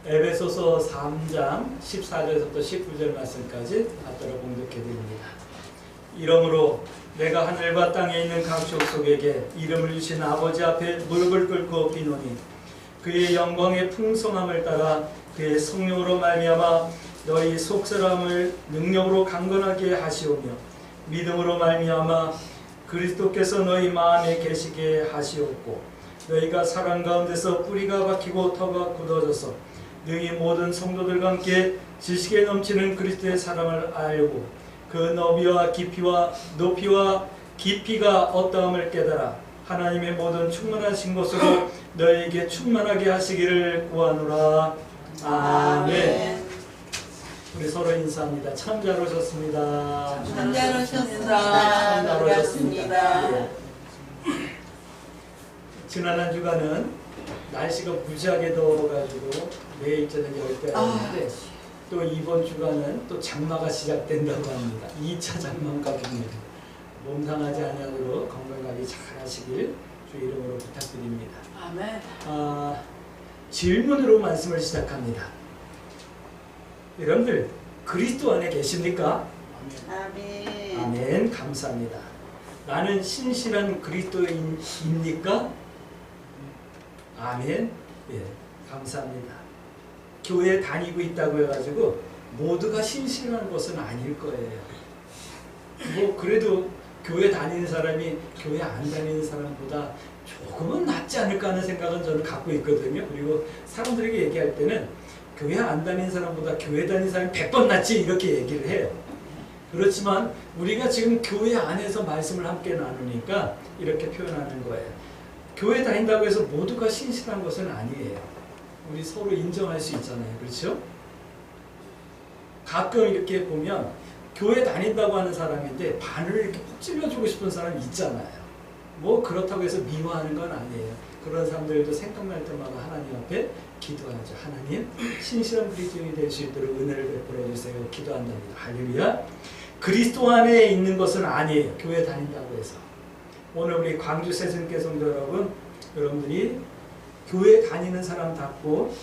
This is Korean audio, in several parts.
에베소서 3장 14절에서부터 19절 말씀까지 받들어 봉독해 드립니다. 이러므로 내가 하늘과 땅에 있는 각 족속에게 이름을 주신 아버지 앞에 무릎을 꿇고 비노니 그의 영광의 풍성함을 따라 그의 성령으로 말미암아 너희 속사람을 능력으로 강건하게 하시오며 믿음으로 말미암아 그리스도께서 너희 마음에 계시게 하시옵고 너희가 사랑 가운데서 뿌리가 박히고 터가 굳어져서 능히 모든 성도들과 함께 지식에 넘치는 그리스도의 사랑을 알고 그 너비와 깊이와 높이와 깊이가 어떠함을 깨달아 하나님의 모든 충만하신 것으로 너희에게 충만하게 하시기를 구하노라. 아멘. 우리 서로 인사합니다. 참 잘 오셨습니다. 참 잘 오셨습니다. 참 잘 오셨습니다. 반갑습니다. 지난 한 주간은 날씨가 무지하게 더워가지고 매일 저녁 10대였는데 또 이번 주간은 또 장마가 시작된다고 합니다. 2차 장마가 옵니다. 몸 상하지 아니하도록 건강관리 잘 하시길 주 이름으로 부탁드립니다. 아멘. 질문으로 말씀을 시작합니다. 여러분들 그리스도 안에 계십니까? 아멘. 아멘. 감사합니다. 나는 신실한 그리스도인입니까? 아멘. 예, 감사합니다. 교회 다니고 있다고 해가지고 모두가 신실한 것은 아닐 거예요. 뭐 그래도 교회 다니는 사람이 교회 안 다니는 사람보다 조금은 낫지 않을까 하는 생각은 저는 갖고 있거든요. 그리고 사람들에게 얘기할 때는 교회 안 다니는 사람보다 교회 다니는 사람이 100번 낫지 이렇게 얘기를 해요. 그렇지만 우리가 지금 교회 안에서 말씀을 함께 나누니까 이렇게 표현하는 거예요. 교회 다닌다고 해서 모두가 신실한 것은 아니에요. 우리 서로 인정할 수 있잖아요. 그렇죠? 가끔 이렇게 보면 교회 다닌다고 하는 사람인데 바늘을 이렇게 푹 찔러주고 싶은 사람이 있잖아요. 뭐 그렇다고 해서 미워하는 건 아니에요. 그런 사람들도 생각날 때마다 하나님 앞에 기도하죠. 하나님, 신실한 그리스도인이 될 수 있도록 은혜를 베풀어 주세요. 기도한답니다. 할렐루야. 그리스도 안에 있는 것은 아니에요. 교회 다닌다고 해서. 오늘 우리 광주 새순교 성도 여러분, 여러분들이 교회 다니는 사람답고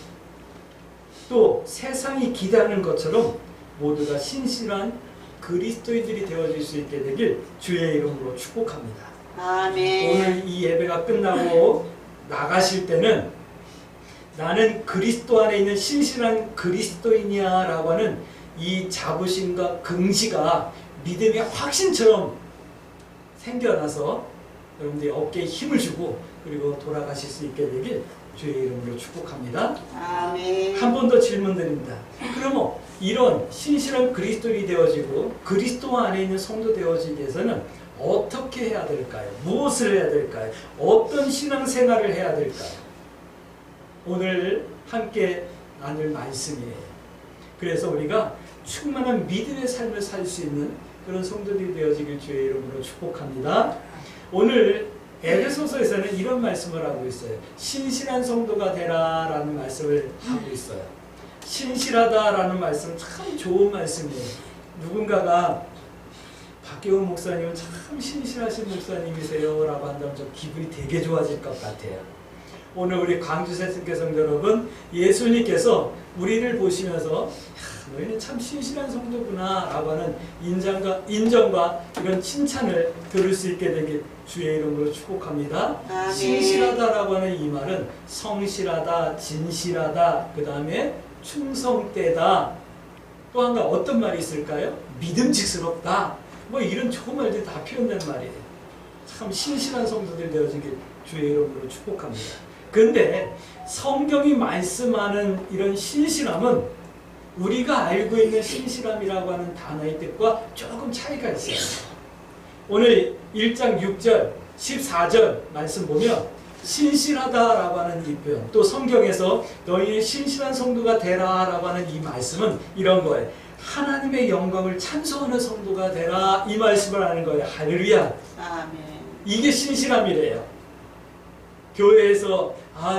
또 세상이 기대하는 것처럼 모두가 신실한 그리스도인들이 되어질 수 있게 되길 주의 이름으로 축복합니다. 아멘. 오늘 이 예배가 끝나고 나가실 때는 나는 그리스도 안에 있는 신실한 그리스도인이야 라고 하는 이 자부심과 긍지가 믿음의 확신처럼 생겨나서 여러분들이 어깨에 힘을 주고 그리고 돌아가실 수 있게 되길 주의 이름으로 축복합니다. 아멘. 한 번 더 질문드립니다. 그러면 이런 신실한 그리스도인이 되어지고 그리스도 안에 있는 성도 되어지기 위해서는 어떻게 해야 될까요? 무엇을 해야 될까요? 어떤 신앙생활을 해야 될까요? 오늘 함께 나눌 말씀이에요. 그래서 우리가 충만한 믿음의 삶을 살 수 있는 그런 성도들이 되어지길 주의 이름으로 축복합니다. 오늘 에베소서에서는 이런 말씀을 하고 있어요. 신실한 성도가 되라 라는 말씀을 하고 있어요. 신실하다라는 말씀 참 좋은 말씀이에요. 누군가가 박계훈 목사님은 참 신실하신 목사님이세요 라고 한다면 좀 기분이 되게 좋아질 것 같아요. 오늘 우리 광주 새순교 성도 여러분, 예수님께서 우리를 보시면서 너희는 참 신실한 성도구나 라고 하는 인정과 이런 칭찬을 들을 수 있게 되길 주의 이름으로 축복합니다. 아멘. 신실하다라고 하는 이 말은 성실하다, 진실하다, 그 다음에 충성되다, 또 한 가지 어떤 말이 있을까요? 믿음직스럽다, 뭐 이런 좋은 말들이 다 표현된 말이에요. 참 신실한 성도들 되어지길 주의 이름으로 축복합니다. 그런데 성경이 말씀하는 이런 신실함은 우리가 알고 있는 신실함이라고 하는 단어의 뜻과 조금 차이가 있어요. 오늘 1장 6절, 14절 말씀 보면 신실하다라고 하는 이 표현, 또 성경에서 너희의 신실한 성도가 되라 라고 하는 이 말씀은 이런 거예요. 하나님의 영광을 찬송하는 성도가 되라, 이 말씀을 하는 거예요. 할렐루야. 아멘. 이게 신실함이래요. 교회에서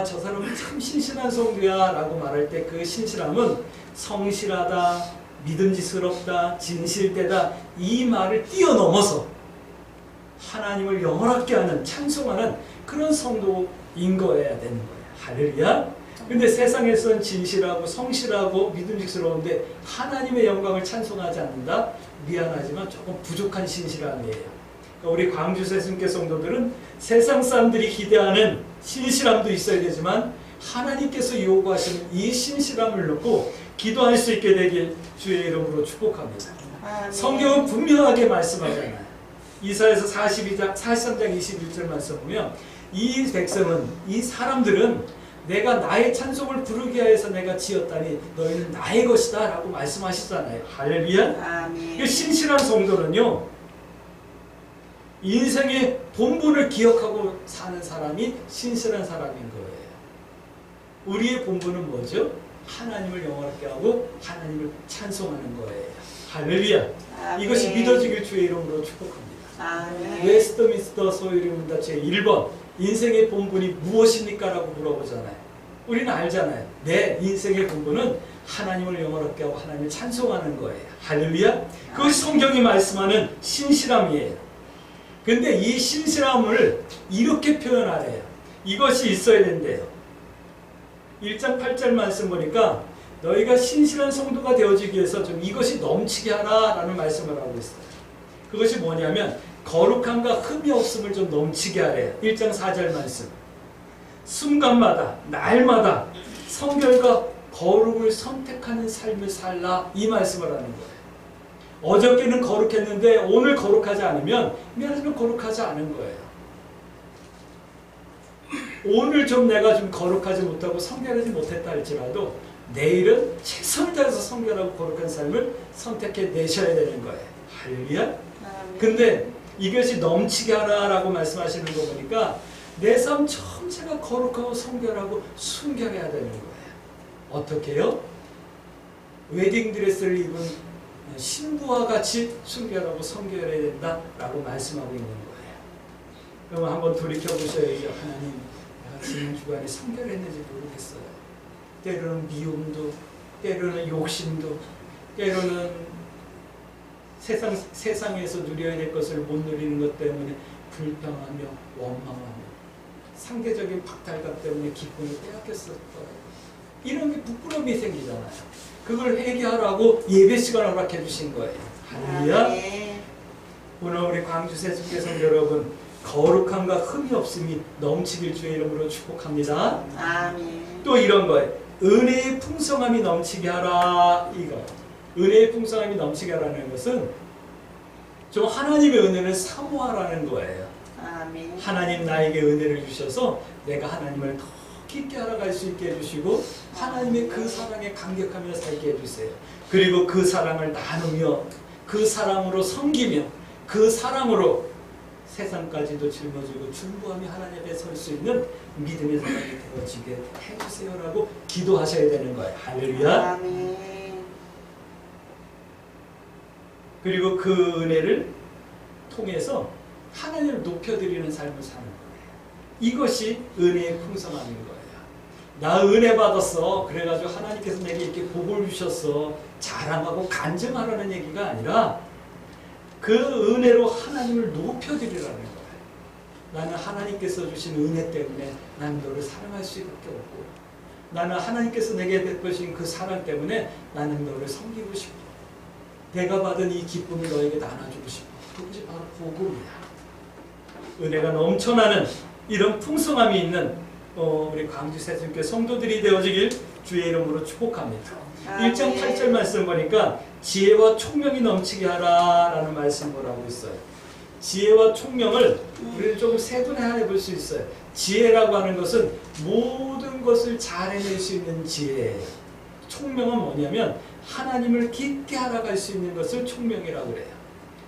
저 사람은 참 신실한 성도야 라고 말할 때 그 신실함은 성실하다, 믿음직스럽다, 진실되다, 이 말을 뛰어넘어서 하나님을 영원하게 하는, 찬송하는 그런 성도인 거여야 되는 거예요. 할렐루야. 근데 세상에서는 진실하고 성실하고 믿음직스러운데 하나님의 영광을 찬송하지 않는다? 미안하지만 조금 부족한 신실함이에요. 그러니까 우리 광주 세순교 성도들은 세상 사람들이 기대하는 신실함도 있어야 되지만 하나님께서 요구하시는 이 신실함을 놓고 기도할 수 있게 되길 주의 이름으로 축복합니다. 아멘. 성경은 분명하게 말씀하잖아요. 이사야서 43장 21절 말씀 보면 이 백성은, 이 사람들은 내가 나의 찬송을 부르게 하여서 내가 지었다니 너희는 나의 것이다 라고 말씀하시잖아요. 할렐루야. 아멘. 그 신실한 성도는요, 인생의 본분을 기억하고 사는 사람이 신실한 사람인 거예요. 우리의 본분은 뭐죠? 하나님을 영화롭게 하고 하나님을 찬송하는 거예요. 할렐루야. 아멘. 이것이 믿어지길 주의 이름으로 축복합니다. 아멘. 웨스트민스터 소유리문다 제1번 인생의 본분이 무엇입니까? 라고 물어보잖아요. 우리는 알잖아요. 내 인생의 본분은 하나님을 영화롭게 하고 하나님을 찬송하는 거예요. 할렐루야. 그것이 성경이 말씀하는 신실함이에요. 근데 이 신실함을 이렇게 표현하래요. 이것이 있어야 된대요. 1장 8절 말씀 보니까 너희가 신실한 성도가 되어지기 위해서 좀 이것이 넘치게 하라 라는 말씀을 하고 있어요. 그것이 뭐냐면 거룩함과 흠이 없음을 좀 넘치게 하래요. 1장 4절 말씀. 순간마다 날마다 성결과 거룩을 선택하는 삶을 살라 이 말씀을 하는 거예요. 어저께는 거룩했는데 오늘 거룩하지 않으면 미안하지만 거룩하지 않은 거예요. 오늘 좀 내가 좀 거룩하지 못하고 성결하지 못했다 할지라도 내일은 최선을 다해서 성결하고 거룩한 삶을 선택해 내셔야 되는 거예요. 할렐루야. 아멘. 근데 이것이 넘치게 하라라고 말씀하시는 거 보니까 내 삶 전체가 거룩하고 성결하고 순결해야 되는 거예요. 어떻게 해요? 웨딩드레스를 입은 신부와 같이 순결하고 성결해야 된다라고 말씀하고 있는 거예요. 그럼 한번 돌이켜보셔야죠. 하나님, 내가 지난 주간에 성결했는지 모르겠어요. 때로는 미움도, 때로는 욕심도, 때로는 세상에서 누려야 될 것을 못 누리는 것 때문에 불평하며 원망하며 상대적인 박탈감 때문에 기쁨을 빼앗겼을 거예요. 이런 게 부끄러움이 생기잖아요. 그걸 회개하라고 예배 시간을 허락해 주신 거예요. 할렐루야. 아멘. 오늘 우리 광주 세순교 성도 여러분, 거룩함과 흠이 없음이 넘치길 주의 이름으로 축복합니다. 아멘. 또 이런 거예요. 은혜의 풍성함이 넘치게 하라. 이거. 은혜의 풍성함이 넘치게 하라는 것은 좀 하나님의 은혜를 사모하라는 거예요. 아멘. 하나님 나에게 은혜를 주셔서 내가 하나님을 더 깊게 알아갈 수 있게 해주시고 하나님의 그 사랑에 감격하며 살게 해주세요. 그리고 그 사랑을 나누며 그 사랑으로 섬기며 그 사랑으로 세상까지도 짊어지고 중보하며 하나님 앞에 설 수 있는 믿음의 사람이 되어지게 해주세요라고 기도하셔야 되는 거예요. 할렐루야. 아멘. 그리고 그 은혜를 통해서 하나님을 높여드리는 삶을 사는 거예요. 이것이 은혜의 풍성함인 거예요. 나 은혜 받았어. 그래가지고 하나님께서 내게 이렇게 복을 주셨어. 자랑하고 간증하라는 얘기가 아니라 그 은혜로 하나님을 높여드리라는 거예요. 나는 하나님께서 주신 은혜 때문에 나는 너를 사랑할 수밖에 없고 나는 하나님께서 내게 베푸신 그 사랑 때문에 나는 너를 섬기고 싶어. 내가 받은 이 기쁨을 너에게 나눠주고 싶어. 그것이 바로 복음이야. 은혜가 넘쳐나는 이런 풍성함이 있는 우리 광주 세순교 성도들이 되어지길 주의 이름으로 축복합니다. 1장 8절 말씀 보니까 지혜와 총명이 넘치게 하라라는 말씀을 하고 있어요. 지혜와 총명을 우리는 조금 세분화해 볼 수 있어요. 지혜라고 하는 것은 모든 것을 잘 해낼 수 있는 지혜예요. 총명은 뭐냐면 하나님을 깊게 알아갈 수 있는 것을 총명이라고 그래요.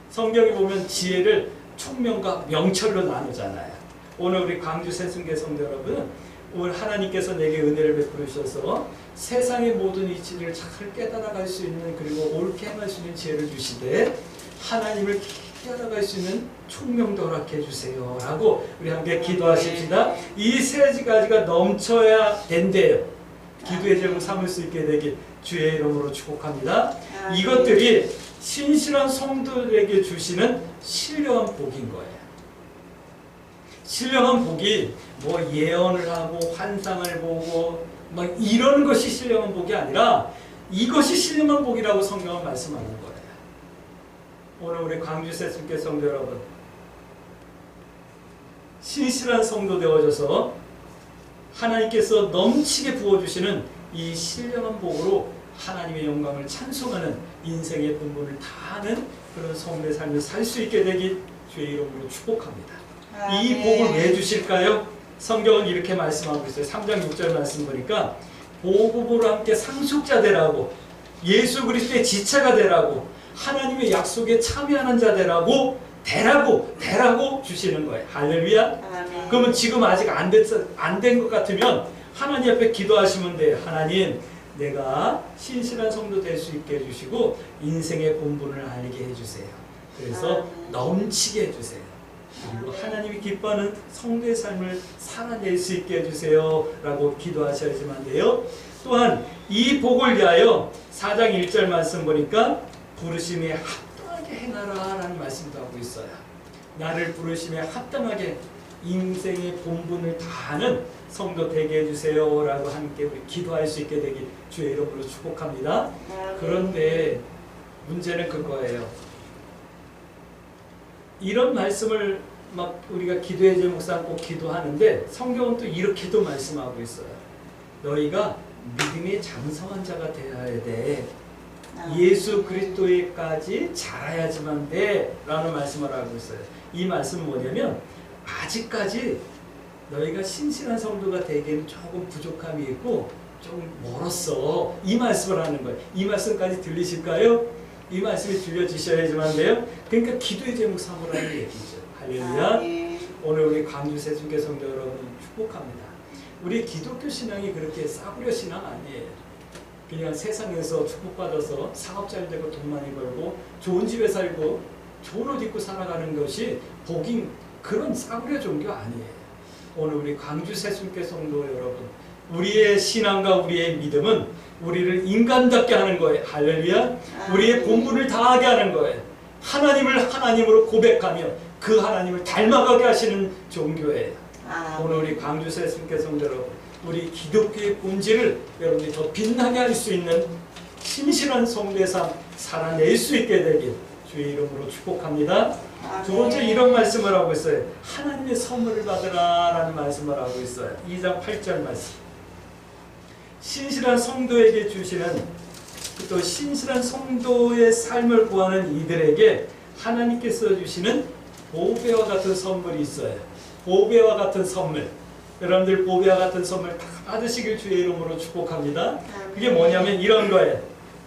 성경에 보면 지혜를 총명과 명철로 나누잖아요. 오늘 우리 광주 세순교 성도 여러분은 오늘 하나님께서 내게 은혜를 베풀어 주셔서 세상의 모든 이치를 잘 깨달아갈 수 있는 그리고 옳게 행할 수 있는 지혜를 주시되 하나님을 깊게 알아갈 수 있는 총명도 허락해 주세요 라고 우리 함께 기도하십시다. 이 세 가지가 넘쳐야 된대요. 기도의 제목 삼을 수 있게 되길 주의 이름으로 축복합니다. 이것들이 신실한 성도들에게 주시는 신령한 복인 거예요. 신령한 복이 뭐 예언을 하고 환상을 보고 막 이런 것이 신령한 복이 아니라 이것이 신령한 복이라고 성경은 말씀하는 거예요. 오늘 우리 광주 새순교 성도 여러분, 신실한 성도 되어져서 하나님께서 넘치게 부어주시는 이 신령한 복으로 하나님의 영광을 찬송하는 인생의 본분을 다하는 그런 성도의 삶을 살 수 있게 되기 주의 이름으로 축복합니다. 이 복을 왜 주실까요? 성경은 이렇게 말씀하고 있어요. 3장 6절 말씀 보니까 보급으로 함께 상속자 되라고, 예수 그리스도의 지체가 되라고, 하나님의 약속에 참여하는 자 되라고 대라고 주시는 거예요. 할렐루야. 아멘. 그러면 지금 아직 안 된 것 같으면 하나님 앞에 기도하시면 돼요. 하나님, 내가 신실한 성도 될 수 있게 해주시고 인생의 본분을 알게 해주세요. 그래서 넘치게 해주세요. 그리고 하나님이 기뻐하는 성도의 삶을 살아낼 수 있게 해주세요 라고 기도하셔야지만 돼요. 또한 이 복을 위하여 4장 1절 말씀 보니까 부르심에 합당하게 행하라 라는 말씀도 하고 있어요. 나를 부르심에 합당하게 인생의 본분을 다하는 성도 되게 해주세요 라고 함께 우리 기도할 수 있게 되길 주의 이름으로 축복합니다. 그런데 문제는 그거예요. 이런 말씀을 막 우리가 기도의 제목 삼고 기도하는데 성경은 또 이렇게도 말씀하고 있어요. 너희가 믿음이 장성한 자가 되어야 돼. 예수 그리스도에까지 자라야지만 돼 라는 말씀을 하고 있어요. 이 말씀은 뭐냐면 아직까지 너희가 신실한 성도가 되기에는 조금 부족함이 있고 좀 멀었어. 이 말씀을 하는 거예요. 이 말씀까지 들리실까요? 이 말씀이 들려주셔야지만 돼요. 그러니까 기도의 제목 삼으라는 얘기죠. 할렐루야. 오늘 우리 광주 새순교 성도 여러분 축복합니다. 우리 기독교 신앙이 그렇게 싸구려 신앙 아니에요. 그냥 세상에서 축복받아서 사업 잘 되고 돈 많이 벌고 좋은 집에 살고 좋은 옷 입고 살아가는 것이 복인 그런 싸구려 종교 아니에요. 오늘 우리 광주 새순교 성도 여러분, 우리의 신앙과 우리의 믿음은 우리를 인간답게 하는 거예요. 할렐루야. 우리의 본분을 다하게 하는 거예요. 하나님을 하나님으로 고백하며 그 하나님을 닮아가게 하시는 종교예요. 오늘 우리 광주 새순교 성도 여러분, 우리 기독교의 본질을 여러분이 더 빛나게 할 수 있는 신실한 성도의 삶 살아낼 수 있게 되길 주의 이름으로 축복합니다. 두 번째 이런 말씀을 하고 있어요. 하나님의 선물을 받으라 라는 말씀을 하고 있어요. 2장 8절 말씀. 신실한 성도에게 주시는, 또 신실한 성도의 삶을 구하는 이들에게 하나님께서 주시는 보배와 같은 선물이 있어요. 보배와 같은 선물. 여러분들 보배와 같은 선물 다 받으시길 주의 이름으로 축복합니다. 그게 뭐냐면 이런 거예요.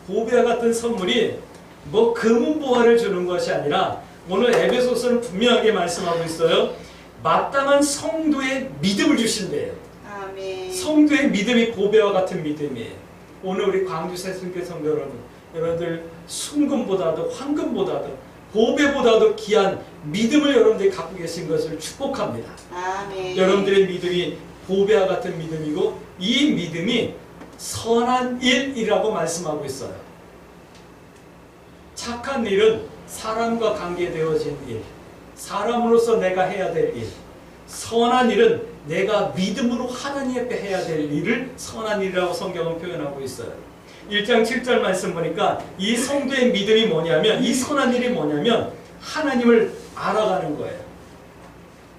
보배와 같은 선물이 뭐 금은 보화를 주는 것이 아니라 오늘 에베소서는 분명하게 말씀하고 있어요. 마땅한 성도의 믿음을 주신대요. 아멘. 성도의 믿음이 보배와 같은 믿음이에요. 오늘 우리 광주 새순교 성도 여러분, 여러분들 순금보다도 황금보다도 보배보다도 귀한 믿음을 여러분들이 갖고 계신 것을 축복합니다. 아멘. 여러분들의 믿음이 보배와 같은 믿음이고 이 믿음이 선한 일이라고 말씀하고 있어요. 착한 일은 사람과 관계되어진 일, 사람으로서 내가 해야 될 일. 선한 일은 내가 믿음으로 하나님 앞에 해야 될 일을 선한 일이라고 성경은 표현하고 있어요. 1장 7절 말씀 보니까 이 성도의 믿음이 뭐냐면, 이 선한 일이 뭐냐면 하나님을 알아가는 거예요.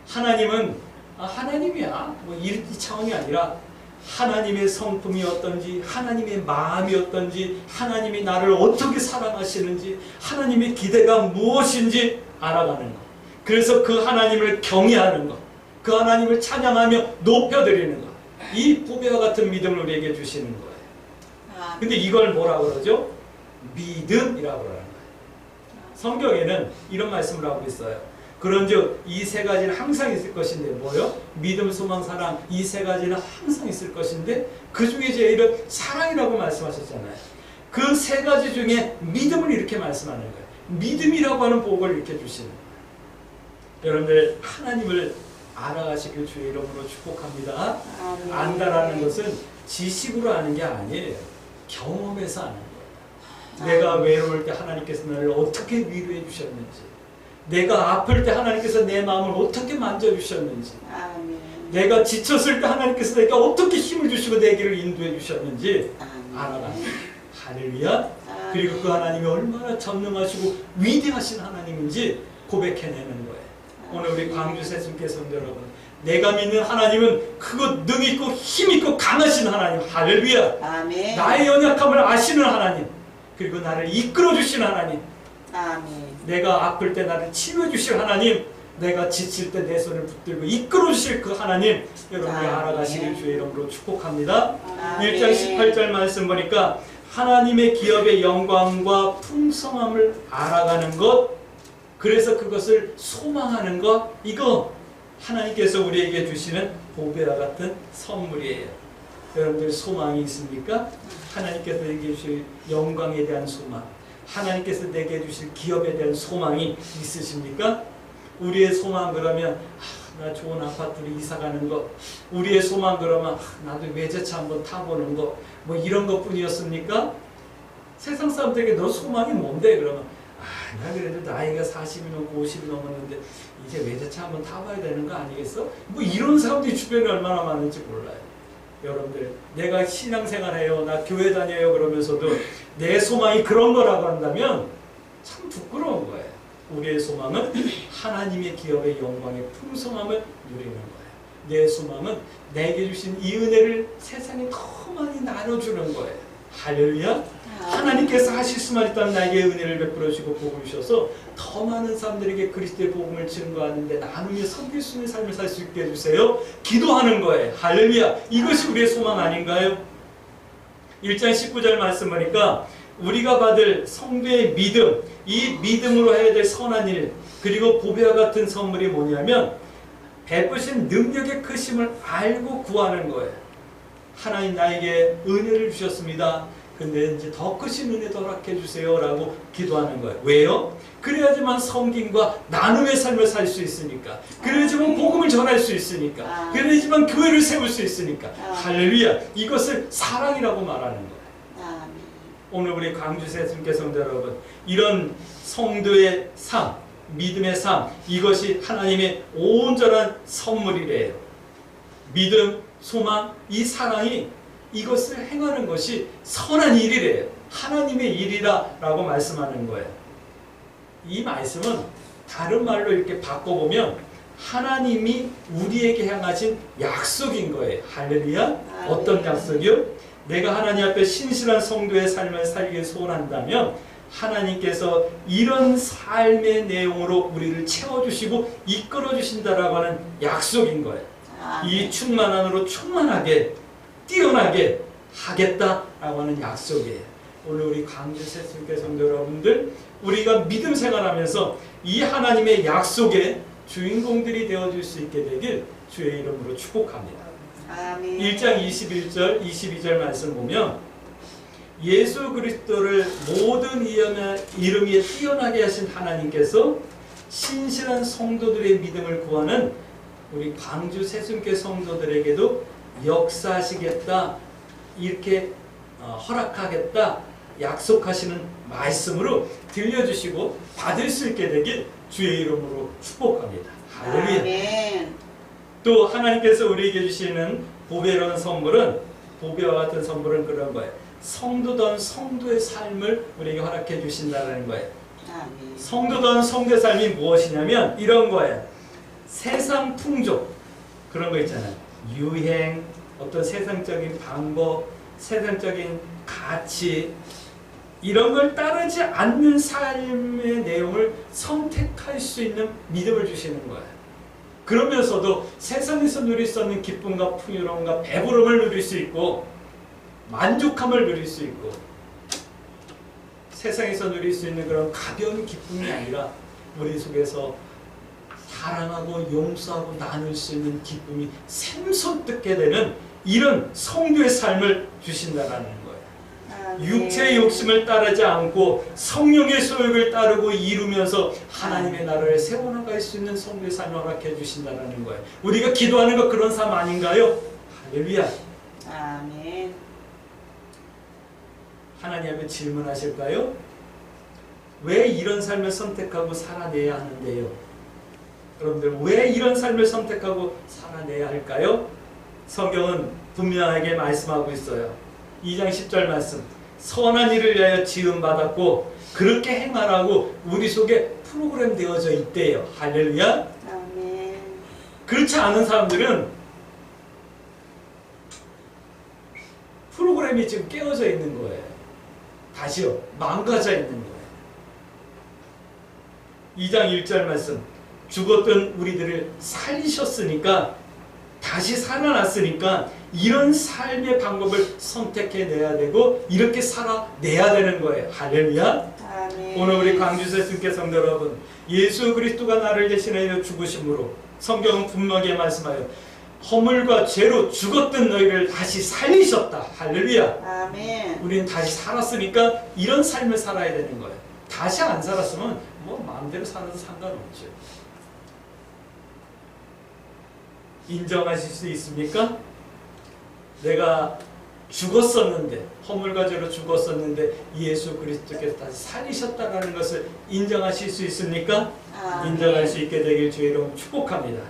하나님은 하나님이야 뭐 이 차원이 아니라 하나님의 성품이 어떤지, 하나님의 마음이 어떤지, 하나님이 나를 어떻게 사랑하시는지, 하나님의 기대가 무엇인지 알아가는 것. 그래서 그 하나님을 경외하는 것, 그 하나님을 찬양하며 높여드리는 것. 이 보배와 같은 믿음을 우리에게 주시는 거예요. 근데 이걸 뭐라고 그러죠? 믿음이라고 그러는 거예요. 성경에는 이런 말씀을 하고 있어요. 그런즉 이 세 가지는 항상 있을 것인데, 뭐요? 믿음, 소망, 사랑, 이 세 가지는 항상 있을 것인데 그 중에 제일은 사랑이라고 말씀하셨잖아요. 그 세 가지 중에 믿음을 이렇게 말씀하는 거예요. 믿음이라고 하는 복을 이렇게 주시는 거예요. 여러분들 하나님을 알아가시길 주의 이름으로 축복합니다. 안다라는 것은 지식으로 아는 게 아니에요. 경험에서 아는 거예요. 내가 외로울 때 하나님께서 나를 어떻게 위로해 주셨는지, 내가 아플 때 하나님께서 내 마음을 어떻게 만져주셨는지, 내가 지쳤을 때 하나님께서 내게 어떻게 힘을 주시고 내 길을 인도해 주셨는지 알아가는 할렐루야. 그리고 그 하나님이 얼마나 전능하시고 위대하신 하나님인지 고백해내는 거예요. 오늘 우리 광주 새순교 성도 여러분, 내가 믿는 하나님은 크고 능있고 힘있고 강하신 하나님. 할렐루야. 아멘. 나의 연약함을 아시는 하나님, 그리고 나를 이끌어 주시는 하나님, 아멘. 내가 아플 때 나를 치료해 주실 하나님, 내가 지칠 때 내 손을 붙들고 이끌어 주실 그 하나님, 여러분이 알아가시길 주의 이름으로 축복합니다. 1장 18절 말씀 보니까 하나님의 기업의 영광과 풍성함을 알아가는 것, 그래서 그것을 소망하는 것, 이거 하나님께서 우리에게 주시는 보배와 같은 선물이에요. 여러분들 소망이 있습니까? 하나님께서 내게 주실 영광에 대한 소망, 하나님께서 내게 주실 기업에 대한 소망이 있으십니까? 우리의 소망 그러면 나 좋은 아파트로 이사 가는 것, 우리의 소망 그러면 나도 외제차 한번 타보는 것, 뭐 이런 것뿐이었습니까? 세상 사람들에게 너 소망이 뭔데? 그러면 나 그래도 나이가 40이 넘고 50이 넘었는데 이제 외제차 한번 타봐야 되는 거 아니겠어? 뭐 이런 사람들이 주변에 얼마나 많은지 몰라요. 여러분들, 내가 신앙생활해요, 나 교회 다녀요 그러면서도 내 소망이 그런 거라고 한다면 참 부끄러운 거예요. 우리의 소망은 하나님의 기업의 영광의 풍성함을 누리는 거예요. 내 소망은 내게 주신 이 은혜를 세상에 더 많이 나눠주는 거예요. 할렐루야. 하나님께서 하실 수만 있다면 나에게 은혜를 베풀어 주시고 복을 주셔서 더 많은 사람들에게 그리스도의 복음을 증거하는데 나누며 섬길 수 있는 삶을 살 수 있게 해주세요. 기도하는 거예요. 할렐루야. 이것이 우리의 소망 아닌가요? 1장 19절 말씀 보니까 우리가 받을 성도의 믿음, 이 믿음으로 해야 될 선한 일, 그리고 보배와 같은 선물이 뭐냐면 베푸신 능력의 크심을 알고 구하는 거예요. 하나님 나에게 은혜를 주셨습니다. 근데 이제 더 크신 은혜 허락해 주세요 라고 기도하는 거예요. 왜요? 그래야지만 섬김과 나눔의 삶을 살 수 있으니까, 그래야지만 복음을 전할 수 있으니까, 그래야지만 교회를 세울 수 있으니까. 할렐루야. 이것을 사랑이라고 말하는 거예요. 오늘 우리 광주 새순교 성도 여러분, 이런 성도의 삶, 믿음의 삶, 이것이 하나님의 온전한 선물이래요. 믿음, 소망, 이 사랑이 이것을 행하는 것이 선한 일이래요. 하나님의 일이라고 말씀하는 거예요. 이 말씀은 다른 말로 이렇게 바꿔보면 하나님이 우리에게 향하신 약속인 거예요. 할렐루야. 어떤 약속이요? 내가 하나님 앞에 신실한 성도의 삶을 살기 소원한다면 하나님께서 이런 삶의 내용으로 우리를 채워주시고 이끌어주신다라고 하는 약속인 거예요. 이 충만함으로 충만하게 뛰어나게 하겠다라고 하는 약속이에요. 오늘 우리 광주 새순교 성도 여러분들, 우리가 믿음 생활하면서 이 하나님의 약속의 주인공들이 되어줄 수 있게 되길 주의 이름으로 축복합니다. 아멘. 1장 21절, 22절 말씀 보면 예수 그리스도를 모든 이름 위에 뛰어나게 하신 하나님께서 신실한 성도들의 믿음을 구하는 우리 광주 새순교 성도들에게도 역사하시겠다, 이렇게 허락하겠다 약속하시는 말씀으로 들려주시고 받을 수 있게 되길 주의 이름으로 축복합니다. 할렐루야. 아멘. 또 하나님께서 우리에게 주시는 보배라는 선물은, 보배와 같은 선물은 그런 거예요. 성도던 성도의 삶을 우리에게 허락해 주신다는 거예요. 아멘. 성도던 성도의 삶이 무엇이냐면 이런 거예요. 세상 풍족, 그런 거 있잖아요. 유행, 어떤 세상적인 방법, 세상적인 가치, 이런 걸 따르지 않는 삶의 내용을 선택할 수 있는 믿음을 주시는 거예요. 그러면서도 세상에서 누릴 수 없는 기쁨과 풍요로움과 배부름을 누릴 수 있고 만족함을 누릴 수 있고, 세상에서 누릴 수 있는 그런 가벼운 기쁨이 아니라 우리 속에서 사랑하고 용서하고 나눌 수 있는 기쁨이 샘솟게 되는 이런 성도의 삶을 주신다는 거예요. 육체의 욕심을 따르지 않고 성령의 소욕을 따르고 이루면서 하나님의 나라를 세워나갈 수 있는 성도의 삶을 허락해 주신다는 거예요. 우리가 기도하는 거 그런 삶 아닌가요? 할렐루야. 아멘. 하나님 앞에 질문하실까요? 왜 이런 삶을 선택하고 살아내야 하는데요? 여러분들 왜 이런 삶을 선택하고 살아내야 할까요? 성경은 분명하게 말씀하고 있어요. 2장 10절 말씀. 선한 일을 위하여 지음받았고 그렇게 행하라고 우리 속에 프로그램 되어져 있대요. 할렐루야. 아멘. 그렇지 않은 사람들은 프로그램이 지금 깨어져 있는 거예요. 다시요. 망가져 있는 거예요. 2장 1절 말씀. 죽었던 우리들을 살리셨으니까 다시 살아났으니까 이런 삶의 방법을 선택해내야 되고 이렇게 살아내야 되는 거예요. 할렐루야. 아멘. 오늘 우리 광주세 순교 성도 여러분, 예수 그리스도가 나를 대신하여 죽으심으로 성경은 분명하게 말씀하여 허물과 죄로 죽었던 너희를 다시 살리셨다. 할렐루야. 아멘. 우리는 다시 살았으니까 이런 삶을 살아야 되는 거예요. 다시 안 살았으면 뭐 마음대로 살아도 상관없죠. 인정하실 수 있습니까? 내가 죽었었는데, 허물과 죄로 죽었었는데 예수 그리스도께서 다시 살리셨다는 것을 인정하실 수 있습니까? 아멘. 인정할 수 있게 되길 주의 이름으로 축복합니다.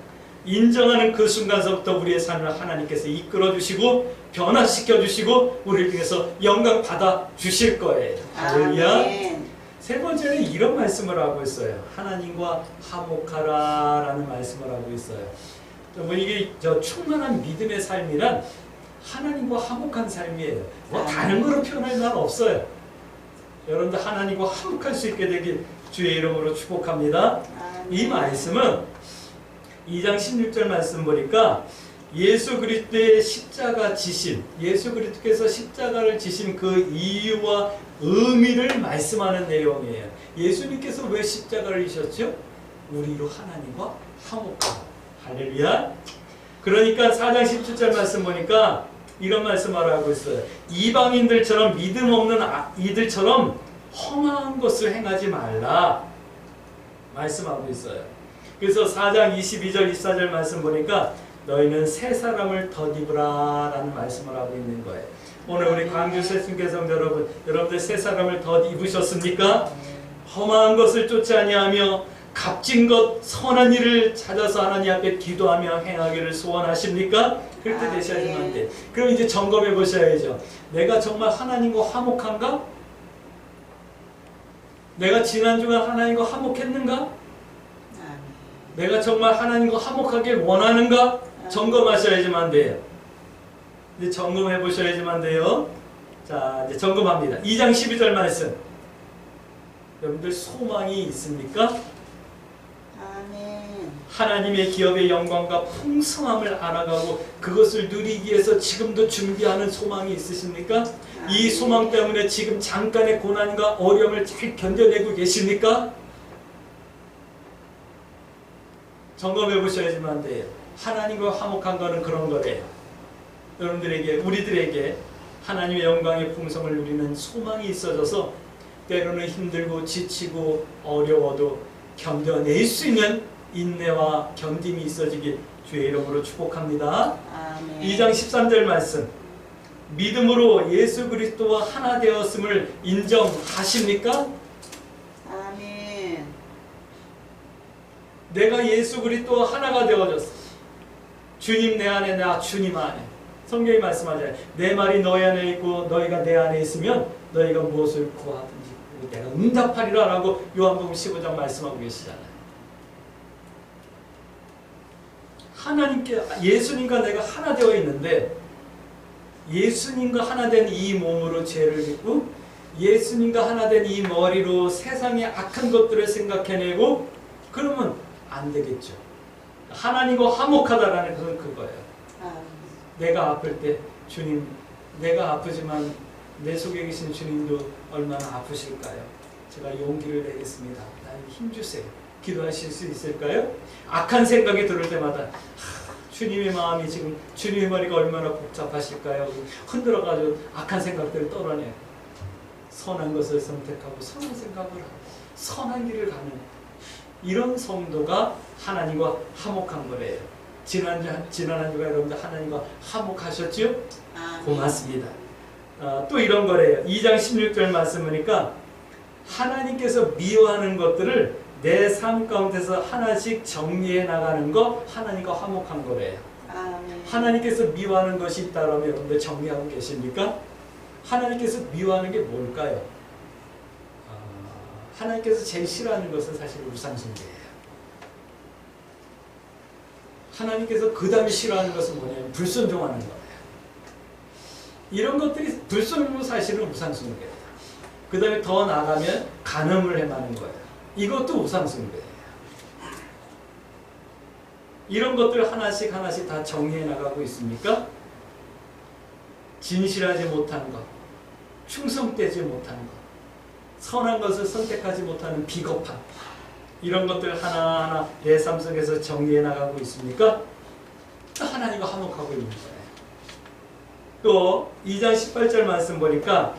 인정하는 그 순간서부터 우리의 삶을 하나님께서 이끌어 주시고 변화시켜 주시고 우리를 통해서 영광 받아 주실 거예요. 할렐루야. 아멘. 세 번째는 이런 말씀을 하고 있어요. 하나님과 화목하라라는 말씀을 하고 있어요. 뭐 이게 충만한 믿음의 삶이란 하나님과 화목한 삶이에요. 뭐 다른 거로 표현할 말 없어요. 여러분들 하나님과 화목할 수 있게 되길 주의 이름으로 축복합니다. 아멘. 이 말씀은 2장 16절 말씀 보니까 예수 그리스도의 십자가 지심, 예수 그리스도께서 십자가를 지신 그 이유와 의미를 말씀하는 내용이에요. 예수님께서 왜 십자가를 지셨죠? 우리로 하나님과 화목하라. 할렐루야. 그러니까 4장 17절 말씀 보니까 이런 말씀을 하고 있어요. 이방인들처럼 믿음 없는 이들처럼 험한 것을 행하지 말라 말씀하고 있어요. 그래서 4장 22절 24절 말씀 보니까 너희는 새 사람을 덧입으라 라는 말씀을 하고 있는 거예요. 오늘 우리 광주 새순교 성도 여러분, 여러분들 새 사람을 덧입으셨습니까? 험한 것을 쫓지 아니하며 값진 것 선한 일을 찾아서 하나님 앞에 기도하며 행하기를 소원하십니까? 그렇게 되셔야지만 안 돼. 그럼 이제 점검해 보셔야죠. 내가 정말 하나님과 화목한가? 내가 지난 주간 하나님과 화목했는가? 내가 정말 하나님과 화목하길 원하는가? 점검하셔야지만 돼요. 이제 점검해 보셔야지만 돼요. 자, 이제 점검합니다. 2장 12절 말씀. 여러분들 소망이 있습니까? 아멘. 하나님의 기업의 영광과 풍성함을 알아가고 그것을 누리기 위해서 지금도 준비하는 소망이 있으십니까? 이 소망 때문에 지금 잠깐의 고난과 어려움을 잘 견뎌내고 계십니까? 점검해 보셔야지만 돼요. 하나님과 화목한 거는 그런 거래요. 여러분들에게, 우리들에게 하나님의 영광의 풍성을 누리는 소망이 있어져서 때로는 힘들고 지치고 어려워도 견뎌낼 수 있는 인내와 견딤이 있어지길 주의 이름으로 축복합니다. 아멘. 2장 13절 말씀. 믿음으로 예수 그리스도와 하나 되었음을 인정하십니까? 아멘. 내가 예수 그리스도와 하나가 되어졌어. 주님 내 안에, 나 주님 안에. 성경이 말씀하잖아요. 내 말이 너희 안에 있고 너희가 내 안에 있으면 너희가 무엇을 구하든지 내가 응답하리라 라고 요한복음 15장 말씀하고 계시잖아요. 하나님께, 예수님과 내가 하나 되어 있는데 예수님과 하나 된 이 몸으로 죄를 짓고 예수님과 하나 된 이 머리로 세상의 악한 것들을 생각해내고 그러면 안 되겠죠. 하나님과 화목하다라는 것은 그거예요. 내가 아플 때 주님, 내가 아프지만 내 속에 계신 주님도 얼마나 아프실까요? 제가 용기를 내겠습니다. 나에게 힘주세요. 기도하실 수 있을까요? 악한 생각이 들을 때마다 주님의 마음이 지금, 주님의 머리가 얼마나 복잡하실까요? 흔들어가지고 악한 생각들을 떨어내요. 선한 것을 선택하고 선한 생각을 하고 선한 길을 가는 이런 성도가 하나님과 화목한 거래요. 지난 한 주가 여러분들 하나님과 화목하셨죠? 고맙습니다. 또 이런 거래요. 2장 16절 말씀 보니까 하나님께서 미워하는 것들을 내 삶 가운데서 하나씩 정리해 나가는 거 하나님과 화목한 거래요. 아멘. 하나님께서 미워하는 것이 있다면 여러분들 정리하고 계십니까? 하나님께서 미워하는 게 뭘까요? 하나님께서 제일 싫어하는 것은 사실 우상숭배예요. 하나님께서 그 다음에 싫어하는 것은 뭐냐면 불순종하는 거예요. 이런 것들이 불순종도 사실은 우상숭배예요. 그 다음에 더 나아가면 간음을 행하는 거예요. 이것도 우상숭배예요. 이런 것들 하나씩 하나씩 다 정리해 나가고 있습니까? 진실하지 못한 것, 충성되지 못한 것, 선한 것을 선택하지 못하는 비겁함, 이런 것들 하나하나 내 삶 속에서 정리해 나가고 있습니까? 하나님과 화목하고 있는 거예요. 또 2장 18절 말씀 보니까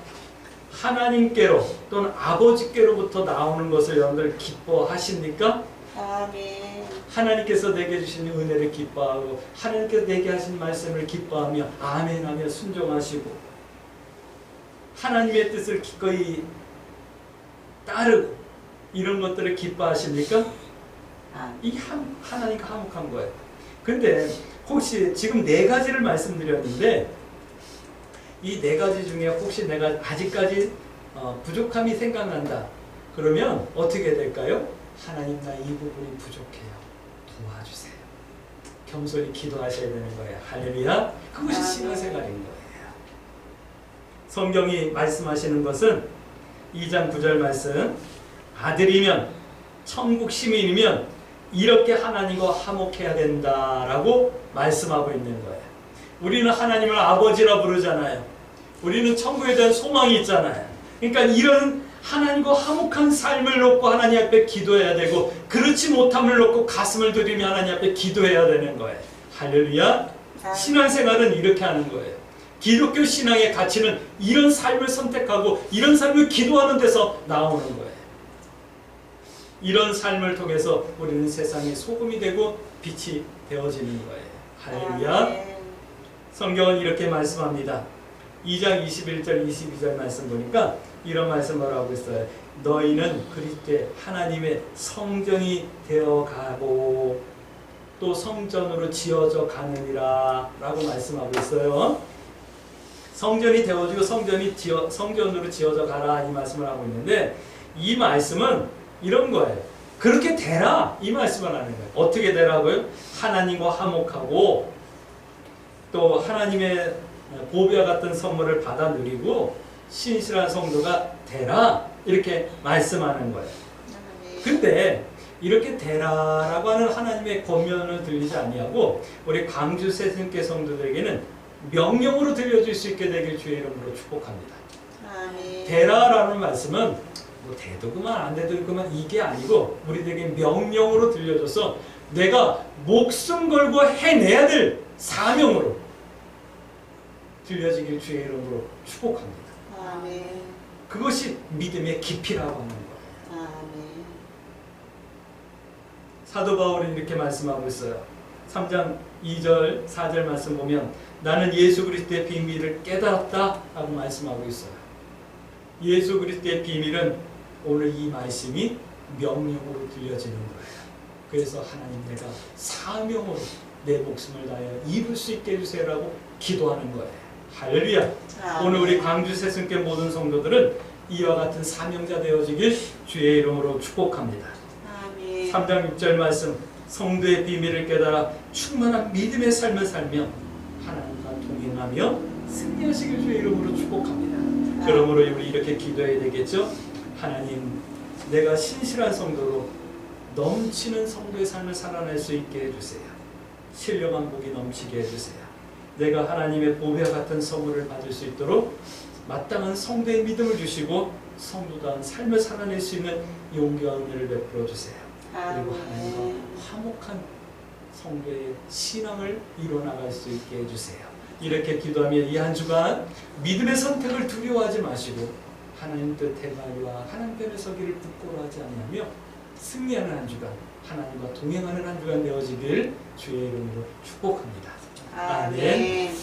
하나님께로 또는 아버지께로부터 나오는 것을 여러분들 기뻐하십니까? 아멘. 하나님께서 내게 주신 은혜를 기뻐하고 하나님께서 내게 하신 말씀을 기뻐하며 아멘하며 순종하시고 하나님의 뜻을 기꺼이 따르고 이런 것들을 기뻐하십니까? 이 하나님과 화목한 거예요. 근데 혹시 지금 4가지를 말씀드렸는데 이 4가지 중에 혹시 내가 아직까지 부족함이 생각난다 그러면 어떻게 될까요? 하나님 나 이 부분이 부족해요. 도와주세요. 겸손히 기도하셔야 되는 거예요. 할렐루야. 그것이 신앙생활인 거예요. 성경이 말씀하시는 것은 2장 9절 말씀 아들이면 천국 시민이면 이렇게 하나님과 화목해야 된다라고 말씀하고 있는 거예요. 우리는 하나님을 아버지라 부르잖아요. 우리는 천국에 대한 소망이 있잖아요. 그러니까 이런 하나님과 화목한 삶을 놓고 하나님 앞에 기도해야 되고 그렇지 못함을 놓고 가슴을 들이며 하나님 앞에 기도해야 되는 거예요. 할렐루야. 신앙생활은 이렇게 하는 거예요. 기독교 신앙의 가치는 이런 삶을 선택하고 이런 삶을 기도하는 데서 나오는 거예요. 이런 삶을 통해서 우리는 세상의 소금이 되고 빛이 되어지는 거예요. 할렐루야. 성경은 이렇게 말씀합니다. 2장 21절 22절 말씀 보니까 이런 말씀을 하고 있어요. 너희는 그리스도의 하나님의 성전이 되어가고 또 성전으로 지어져 가느니라 라고 말씀하고 있어요. 성전이 되어지고 성전으로 지어져 가라 이 말씀을 하고 있는데 이 말씀은 이런 거예요. 그렇게 되라 이 말씀을 하는 거예요. 어떻게 되라고요? 하나님과 화목하고 또 하나님의 보배와 같은 선물을 받아 누리고 신실한 성도가 되라 이렇게 말씀하는 거예요. 근데 이렇게 되라라고 하는 하나님의 권면을 들리지 아니하고 우리 광주 새순교 성도들에게는 명령으로 들려줄 수 있게 되길 주의 이름으로 축복합니다. 되라라는 말씀은 뭐 돼도 그만 안 돼도 그만 이게 아니고 우리들에게 명령으로 들려줘서 내가 목숨 걸고 해내야 될 사명으로 들려지길 주의 이름으로 축복합니다. 아멘. 그것이 믿음의 깊이라고 하는 거예요. 아멘. 사도 바울이 이렇게 말씀하고 있어요. 3장 2절 4절 말씀 보면 나는 예수 그리스도의 비밀을 깨달았다 라고 말씀하고 있어요. 예수 그리스도의 비밀은 오늘 이 말씀이 명령으로 들려지는 거예요. 그래서 하나님 내가 사명으로 내 목숨을 다하여 이룰 수 있게 해주세요라고 기도하는 거예요. 할렐루야. 오늘 우리 광주 새순교 모든 성도들은 이와 같은 사명자 되어지길 주의 이름으로 축복합니다. 아멘. 3장 6절 말씀 성도의 비밀을 깨달아 충만한 믿음의 삶을 살며 하나님과 동행하며 승리하시길 주의 이름으로 축복합니다. 그러므로 우리 이렇게 기도해야 되겠죠. 하나님 내가 신실한 성도로 넘치는 성도의 삶을 살아낼 수 있게 해주세요. 신령한 복이 넘치게 해주세요. 내가 하나님의 보배와 같은 선물을 받을 수 있도록 마땅한 성도의 믿음을 주시고 성도다운 삶을 살아낼 수 있는 용기와 은혜를 베풀어 주세요. 그리고 하나님과 화목한 성도의 신앙을 이뤄나갈 수 있게 해주세요. 이렇게 기도하며 이 한 주간 믿음의 선택을 두려워하지 마시고 하나님 뜻 행하기와 하나님 편에 서기를 부끄러워하지 아니하며 승리하는 한 주간 하나님과 동행하는 한 주간 되어지길 주의 이름으로 축복합니다. 아멘.